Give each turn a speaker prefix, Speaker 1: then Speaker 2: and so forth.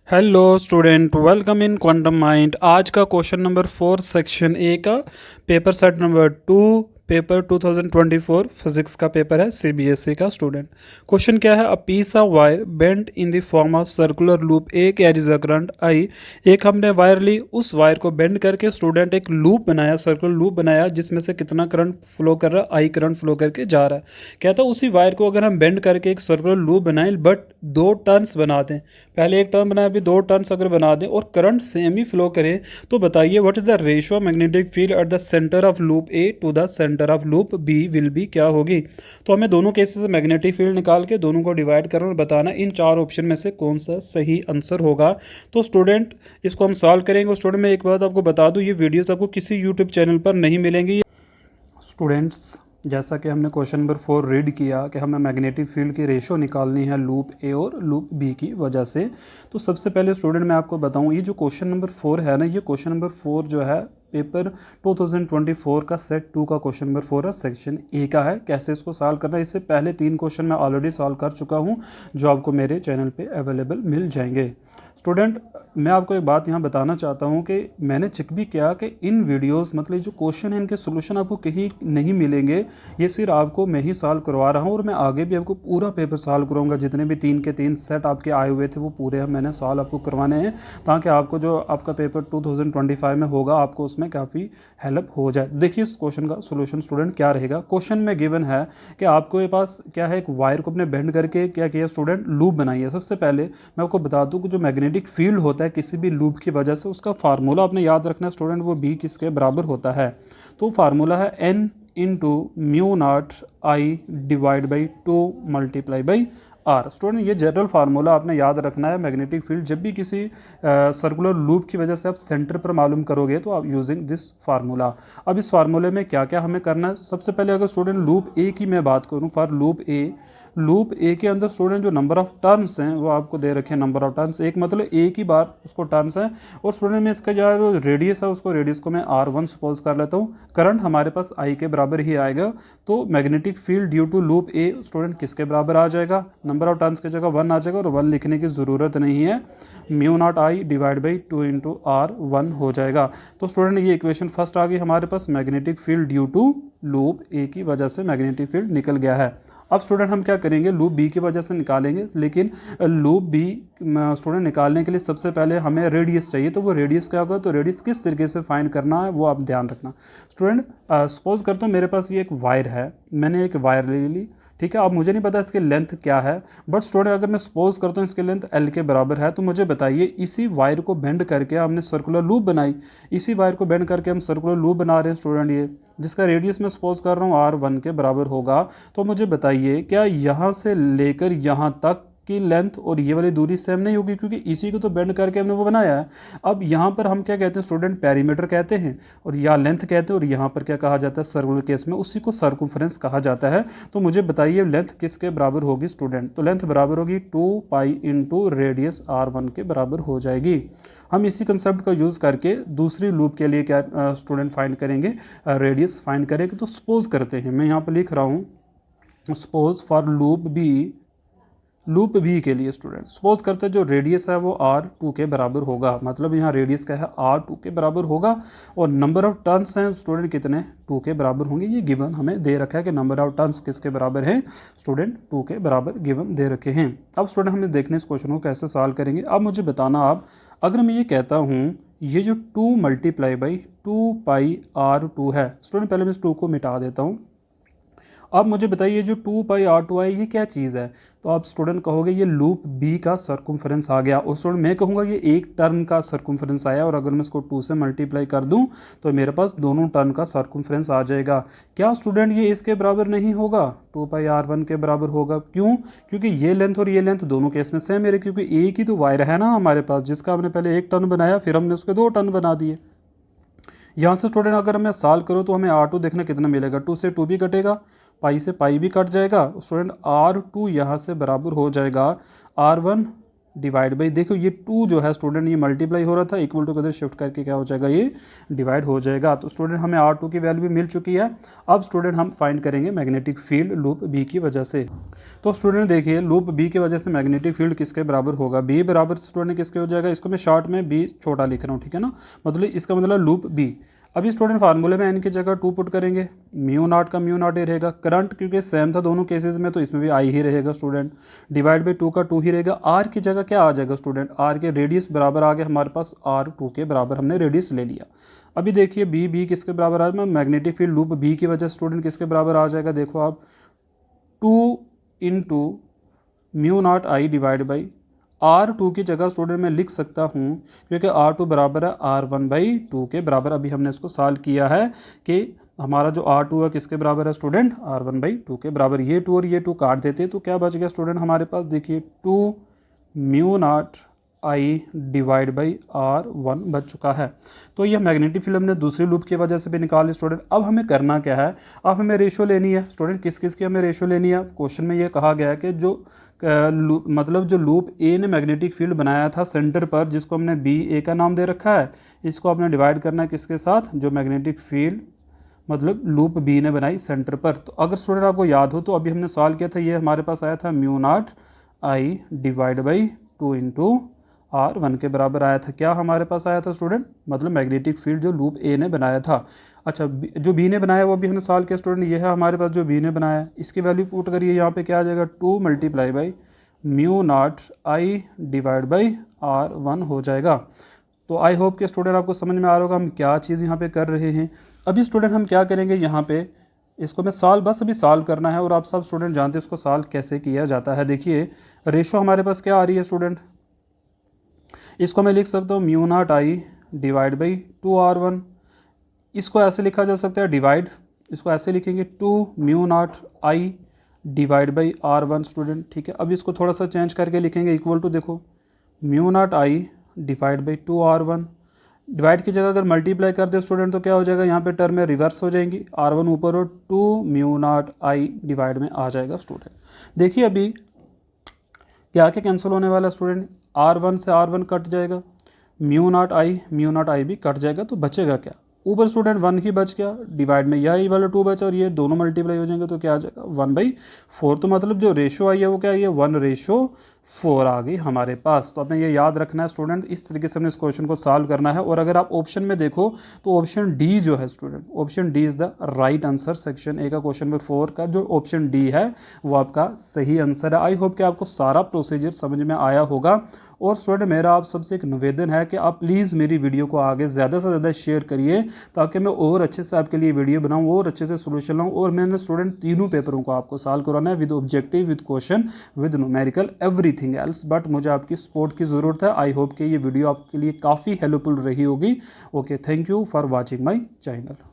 Speaker 1: Hello student, welcome in Quantum Mind. आज का question number 4 section A का paper set number 2 paper 2024 physics का paper है CBSE का। स्टूडेंट, क्वेश्चन क्या है? A piece of wire bent in the form of circular loop A carries a current I. एक हमने वायर ली, उस वायर को बेंड करके स्टूडेंट एक लूप बनाया, सर्कुलर लूप बनाया, जिसमें से कितना करंट फ्लो कर रहा है? आई करंट फ्लो करके जा रहा है। कहता है उसी वायर को अगर हम बेंड करके एक सर्कुलर लूप बनाएं बट दो टर्न्स बना दें, पहले एक टर्न बनाया अभी दो टर्न्स अगर बना दें और करंट सेम ही फ्लो करे, तो बताइए what is the ratio of magnetic field at the centre of loop A to the centre of loop B will be क्या होगी? तो हमें दोनों केसेस से मैग्नेटिक फील्ड निकाल के दोनों को डिवाइड करना और बताना इन चार ऑप्शन में से कौन सा सही आंसर होगा। तो स्टूडेंट, इसको हम सॉल्व करेंगे। स्टूडेंट, मैं एक बात आपको बता दूं, ये वीडियोस आपको किसी यूट्यूब चैनल पर नहीं मिलेंगी। स्टूडेंट्स, जैसा कि हमने क्वेश्चन नंबर 4 रीड किया कि हमें मैग्नेटिक फील्ड की रेशो निकालनी है लूप ए और लूप बी की वजह से। तो सबसे पहले स्टूडेंट मैं आपको बताऊं, ये जो क्वेश्चन नंबर 4 है ना, ये क्वेश्चन नंबर 4 जो है पेपर 2024 का सेट 2 का क्वेश्चन नंबर 4 है, सेक्शन ए का है। कैसे इसको सॉल्व करना है, इससे पहले 3 क्वेश्चन मैं ऑलरेडी सॉल्व कर चुका हूँ, जो आपको मेरे चैनल पे अवेलेबल मिल जाएंगे। स्टूडेंट, मैं आपको एक बात यहाँ बताना चाहता हूँ कि मैंने चेक भी किया कि इन वीडियोस मतलब जो क्वेश्चन है इनके सोल्यूशन आपको कहीं नहीं मिलेंगे। ये सिर्फ आपको मैं ही सॉल्व करवा रहा हूँ और मैं आगे भी आपको पूरा पेपर सॉल्व करूँगा। जितने भी 3 के 3 सेट आपके आए हुए थे वो पूरे मैंने सॉल्व आपको करवाने हैं, ताकि आपको जो आपका पेपर 2025 में होगा आपको उसमें काफ़ी हेल्प हो जाए। देखिए इस क्वेश्चन का सोल्यूशन स्टूडेंट क्या रहेगा। क्वेश्चन में गिवन है कि आपको ये पास क्या है, एक वायर को अपने बेंड करके क्या किया स्टूडेंट, लूप बनाई है। सबसे पहले मैं आपको बता दूं कि जो मैग्नेटिक फील्ड होता है किसी भी लूप की वजह से, उसका फार्मूला आपने याद रखना है स्टूडेंट, वो बी किसके बराबर होता है? तो फार्मूला है N into mu naught I divide by 2 multiply by R. Student, ये जनरल फार्मूला आपने याद रखना है। मैग्नेटिक फील्ड जब भी किसी सर्कुलर लूप की वजह से आप सेंटर पर मालूम करोगे तो आप यूजिंग दिस फार्मूला। अब इस फार्मूले में क्या क्या हमें करना है, सबसे पहले अगर स्टूडेंट लूप ए की मैं बात करूं, फॉर लूप ए के अंदर स्टूडेंट जो नंबर ऑफ टर्न्स हैं वो आपको दे रखे हैं। नंबर ऑफ टर्न्स एक मतलब एक ही बार उसको टर्न्स है। और स्टूडेंट में इसका जो रेडियस है उसको रेडियस को मैं R1 सपोज कर लेता हूँ। करंट हमारे पास आई के बराबर ही आएगा। तो magnetic field due to loop A student किसके बराबर आ जाएगा? नंबर ऑफ टर्न्स की जगह 1 आ जाएगा और 1 लिखने की ज़रूरत नहीं है। Mu naught I divide by 2 into R1 हो जाएगा। तो स्टूडेंट ये इक्वेशन फर्स्ट आ गई हमारे पास। Magnetic field due to loop A की वजह से मैग्नेटिक फील्ड निकल गया है। अब स्टूडेंट हम क्या करेंगे, लूप बी की वजह से निकालेंगे, लेकिन लूप बी स्टूडेंट निकालने के लिए सबसे पहले हमें रेडियस चाहिए। तो वो रेडियस क्या होगा, तो रेडियस किस तरीके से फाइंड करना है वो आप ध्यान रखना। स्टूडेंट, सपोज करता हूँ मेरे पास ये एक वायर है, मैंने एक वायर ले ली, ठीक है। अब मुझे नहीं पता इसकी लेंथ क्या है, बट स्टूडेंट अगर मैं सपोज करता हूँ इसकी लेंथ L के बराबर है, तो मुझे बताइए इसी वायर को बेंड करके हमने सर्कुलर लूप बनाई। इसी वायर को बेंड करके हम सर्कुलर लूप बना रहे हैं स्टूडेंट, ये जिसका रेडियस मैं सपोज कर रहा हूँ R1 के बराबर होगा। तो मुझे बताइए क्या यहाँ से लेकर यहाँ तक की लेंथ और ये वाली दूरी सेम नहीं होगी, क्योंकि इसी को तो बेंड करके हमने वो बनाया है। अब यहाँ पर हम क्या कहते हैं स्टूडेंट, पेरीमीटर कहते हैं और या लेंथ कहते हैं, और यहाँ पर क्या कहा जाता है सर्कुलर केस में उसी को सर्कमफ्रेंस कहा जाता है। तो मुझे बताइए लेंथ किसके बराबर होगी स्टूडेंट? तो लेंथ बराबर होगी 2 पाई इंटू रेडियस R1 के बराबर हो जाएगी। हम इसी कंसेप्ट का यूज़ करके दूसरी लूप के लिए क्या स्टूडेंट फाइंड करेंगे, रेडियस फाइंड करेंगे। तो सपोज करते हैं, मैं यहाँ पर लिख रहा हूँ सपोज फॉर लूप बी के लिए स्टूडेंट सपोज करते हैं जो रेडियस है वो R2 के बराबर होगा। मतलब यहाँ रेडियस क्या है, R2 के बराबर होगा। और नंबर ऑफ टर्न्स हैं स्टूडेंट कितने, 2 के बराबर होंगे। ये गिवन हमें दे रखा है कि नंबर ऑफ टर्न्स किसके बराबर है स्टूडेंट, 2 के बराबर गिवन दे रखे हैं। अब स्टूडेंट हमें देखने इस क्वेश्चन को कैसे सॉल्व करेंगे। अब मुझे बताना आप, अगर मैं ये कहता हूँ ये जो 2 मल्टीप्लाई बाई 2 पाई R2 है स्टूडेंट, पहले मैं इस 2 को मिटा देता हूँ। अब मुझे बताइए जो 2 पाई R2 है ये क्या चीज़ है? तो आप स्टूडेंट कहोगे ये लूप बी का सर्कमफ्रेंस आ गया। और स्टूडेंट मैं कहूँगा ये एक टर्न का सर्कमफ्रेंस आया, और अगर मैं इसको 2 से मल्टीप्लाई कर दूं तो मेरे पास दोनों टर्न का सर्कमफ्रेंस आ जाएगा। क्या स्टूडेंट ये इसके बराबर नहीं होगा? 2 पाई R1 के बराबर होगा। क्यों? क्योंकि ये लेंथ और ये लेंथ दोनों केस में सेम है, क्योंकि एक ही तो वायर है ना हमारे पास, जिसका हमने पहले एक टर्न बनाया फिर हमने उसके 2 टर्न बना दिए। यहाँ से स्टूडेंट अगर मैं सॉल्व करूँ तो हमें R2 देखना कितना मिलेगा, 2 से 2 भी कटेगा, पाई से पाई भी कट जाएगा। स्टूडेंट R2 यहाँ से बराबर हो जाएगा R1 डिवाइड बाई, देखो ये 2 जो है स्टूडेंट ये मल्टीप्लाई हो रहा था, इक्वल टू किधर शिफ्ट करके क्या हो जाएगा, ये डिवाइड हो जाएगा। तो स्टूडेंट हमें R2 की वैल्यू भी मिल चुकी है। अब स्टूडेंट हम फाइंड करेंगे मैग्नेटिक फील्ड लूप बी की वजह से। तो स्टूडेंट देखिए लूप बी की वजह से मैग्नेटिक फील्ड किसके बराबर होगा, बी बराबर स्टूडेंट किसके हो जाएगा, इसको मैं शॉर्ट में बी छोटा लिख रहा हूँ, ठीक है ना, मतलब इसका मतलब लूप बी। अभी स्टूडेंट फार्मूले में एन की जगह 2 पुट करेंगे, म्यू नॉट का म्यू नॉट ही रहेगा, करंट क्योंकि सेम था दोनों केसेस में तो इसमें भी आई ही रहेगा स्टूडेंट, डिवाइड बाई 2 का 2 ही रहेगा। आर की जगह क्या आ जाएगा स्टूडेंट, आर के रेडियस बराबर आ गया हमारे पास, R2 के बराबर हमने रेडियस ले लिया। अभी देखिए बी किसके बराबर आ जाएगा, मैग्नेटिक फील्ड लूप बी की वजह स्टूडेंट किसके बराबर आ जाएगा, देखो आप 2 into mu naught I divide by R2 की जगह स्टूडेंट मैं लिख सकता हूँ क्योंकि R2 बराबर है R1/2 के बराबर। अभी हमने इसको सॉल्व किया है कि हमारा जो R2 है किसके बराबर है स्टूडेंट, R1/2 के बराबर। ये 2 और ये 2 काट देते तो क्या बच गया स्टूडेंट हमारे पास, देखिए 2 mu naught I divide by R1 बच चुका है। तो यह मैग्नेटिक फील्ड हमने दूसरी लूप की वजह से भी निकाली स्टूडेंट। अब हमें करना क्या है, अब हमें रेशो लेनी है स्टूडेंट, किस किस की हमें रेशो लेनी है। क्वेश्चन में ये कहा गया है कि जो मतलब जो लूप ए ने मैग्नेटिक फील्ड बनाया था सेंटर पर, जिसको हमने बी ए का नाम दे रखा है, इसको आपने डिवाइड करना है किसके साथ, जो मैग्नेटिक फील्ड मतलब लूप बी ने बनाई सेंटर पर। तो अगर स्टूडेंट आपको याद हो तो अभी हमने सॉल्व किया था, ये हमारे पास आया था mu naught I divide by 2 into R1 के बराबर आया था। क्या हमारे पास आया था स्टूडेंट, मतलब मैग्नेटिक फील्ड जो लूप ए ने बनाया था। अच्छा जो बी ने बनाया वो भी हमने सॉल्व किया स्टूडेंट, ये है हमारे पास जो बी ने बनाया, इसकी वैल्यू पुट करिए यहाँ पे क्या आ जाएगा, 2 multiply by mu naught I divide by R1 हो जाएगा। तो आई होप कि स्टूडेंट आपको समझ में आ रहा होगा हम क्या चीज़ यहाँ पे कर रहे हैं। अभी स्टूडेंट हम क्या करेंगे यहाँ पे, इसको मैं बस अभी सॉल्व करना है और आप सब स्टूडेंट जानते हैं इसको सॉल्व कैसे किया जाता है। देखिए रेशो हमारे पास क्या आ रही है स्टूडेंट, इसको मैं लिख सकता हूँ mu naught I divide by 2R1। इसको ऐसे लिखा जा सकता है डिवाइड, इसको ऐसे लिखेंगे 2 mu naught I divide by R1 student, ठीक है। अब इसको थोड़ा सा चेंज करके लिखेंगे इक्वल टू, देखो mu naught I divide by 2R1। Divide की जगह अगर मल्टीप्लाई कर दे स्टूडेंट तो क्या हो जाएगा, यहाँ पे टर्म में रिवर्स हो जाएंगी, R1 ऊपर और 2 म्यू नॉट आई डिवाइड में आ जाएगा स्टूडेंट। देखिए अभी क्या क्या कैंसिल होने वाला स्टूडेंट, R1 से R1 कट जाएगा, म्यू नॉट आई भी कट जाएगा, तो बचेगा क्या, ऊपर स्टूडेंट 1 ही बच गया, डिवाइड में यही वाला 2 बचा और ये दोनों मल्टीप्लाई हो जाएंगे तो क्या आ जाएगा 1/4। तो मतलब जो रेशो आई है वो क्या आई है, 1:4 आ गई हमारे पास। तो आपने ये याद रखना है स्टूडेंट, इस तरीके से हमने इस क्वेश्चन को सॉल्व करना है। और अगर आप ऑप्शन में देखो तो ऑप्शन डी जो है student, option D is the right answer. Section A का क्वेश्चन नंबर 4 का जो ऑप्शन डी है वो आपका सही आंसर है। आई होप कि आपको सारा प्रोसीजर समझ में आया होगा। और स्टूडेंट मेरा आप सबसे एक निवेदन है कि आप प्लीज़ मेरी वीडियो को आगे ज़्यादा से ज़्यादा शेयर करिए ताकि मैं और अच्छे से आपके लिए वीडियो बनाऊं और अच्छे से सोल्यूशन लाऊं। और मैंने स्टूडेंट तीनों पेपरों को आपको सॉल्व कराना है with objective, with question, with numerical, everything else. But मुझे आपकी सपोर्ट की ज़रूरत है। आई होप कि ये वीडियो आपके लिए काफ़ी हेल्पफुल रही होगी। Okay, thank you for watching my channel.